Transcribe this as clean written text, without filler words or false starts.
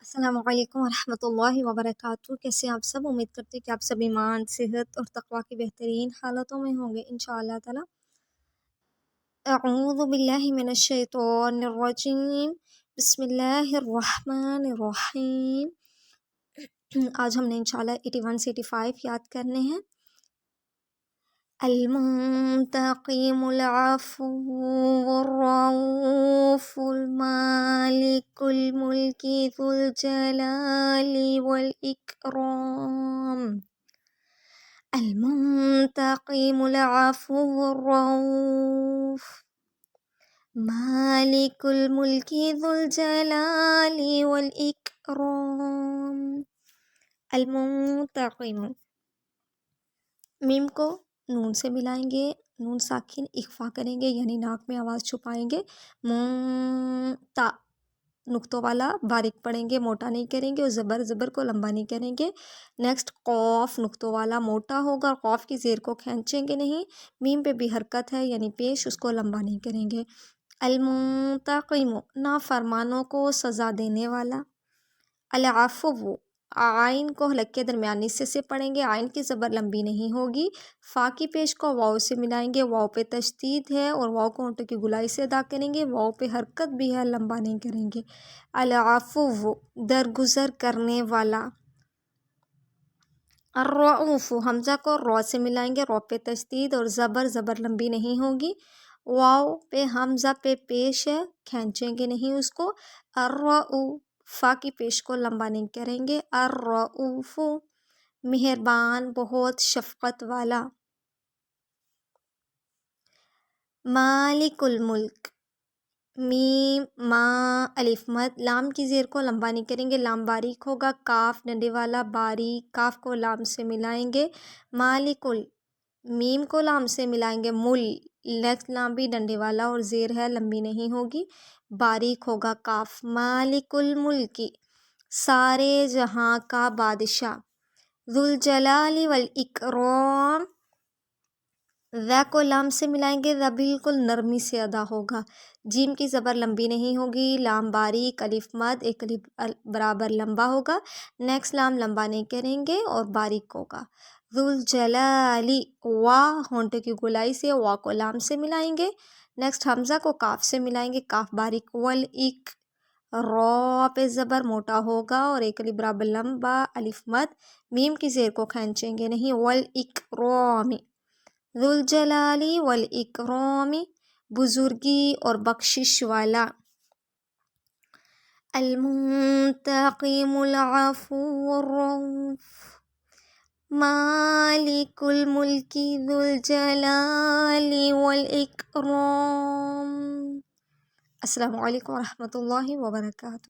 السلام علیکم ورحمۃ اللہ وبرکاتہ۔ کیسے ہیں آپ سب؟ امید کرتے ہیں کہ آپ سب ایمان، صحت اور تقوی کی بہترین حالتوں میں ہوں گے انشاءاللہ تعالی۔ اعوذ باللہ من الشیطان الرجیم، بسم اللہ الرحمن الرحیم۔ آج ہم نے انشاءاللہ 81 سے 85 یاد کرنے ہیں۔ المنتقم العفو الرؤوف المالك الملك ذو الجلال والإكرام۔ المنتقم العفو الرؤوف مالك الملك ذو الجلال والإكرام۔ المنتقم، میم کو نون سے ملائیں گے، نون ساکن اخفا کریں گے یعنی ناک میں آواز چھپائیں گے۔ تا نقطوں والا باریک پڑھیں گے، موٹا نہیں کریں گے، اور زبر کو لمبا نہیں کریں گے۔ نیکسٹ قوف نقطوں والا موٹا ہوگا، قوف کی زیر کو کھینچیں گے نہیں۔ میم پہ بھی حرکت ہے یعنی پیش، اس کو لمبا نہیں کریں گے۔ المنتقم، نافرمانوں کو سزا دینے والا۔ العفو، آئین کو حلق کے درمیانی حصے سے پڑھیں گے، آئین کی زبر لمبی نہیں ہوگی۔ فا کی پیش کو واؤ سے ملائیں گے، واؤ پہ تشدید ہے اور واؤ کو ہونٹوں کی گلائی سے ادا کریں گے، واؤ پہ حرکت بھی ہے، لمبا نہیں کریں گے۔ العفو، درگزر کرنے والا۔ الرؤوف، حمزہ کو رو سے ملائیں گے، رو پہ تشدید اور زبر لمبی نہیں ہوگی، واؤ پہ حمزہ پہ پیش ہے، کھینچیں گے نہیں اس کو۔ الرؤوف، فا کی پیش کو لمبا نہیں کریں گے۔ الرؤوف، مہربان، بہت شفقت والا۔ مالک الملک، میم ما الف مد، لام کی زیر کو لمبا نہیں کریں گے، لام باریک ہوگا، کاف ڈنڈے والا باریک، کاف کو لام سے ملائیں گے۔ مالک میم کو لام سے ملائیں گے، نیکسٹ لام بھی ڈنڈے والا اور زیر ہے، لمبی نہیں ہوگی، باریک ہوگا کاف۔ مالک الملک، سارے جہاں کا بادشاہ۔ ذو الجلال والاکرام، ذا کو لام سے ملائیں گے، ذا بالکل نرمی سے ادا ہوگا، جیم کی زبر لمبی نہیں ہوگی، لام باریک، الف مد، ایک الف برابر لمبا ہوگا، نیکسٹ لام لمبا نہیں کریں گے اور باریک ہوگا۔ ذو الجلال، وا ہونٹے کی گلائی سے وا کو لام سے ملائیں گے، نیکسٹ حمزہ کو کاف سے ملائیں گے، کاف باریک، والاک، رو پہ زبر موٹا ہوگا اور ایک الف برابر لمبا، الف مد، میم کی زیر کو کھینچیں گے نہیں، والاکرام۔ ذو الجلال والاکرام، بزرگی اور بخشش والا۔ المنتقم العفو الرؤوف مالک الملک ذو الجلال والاکرام۔ السلام علیکم ورحمۃ اللہ وبرکاتہ۔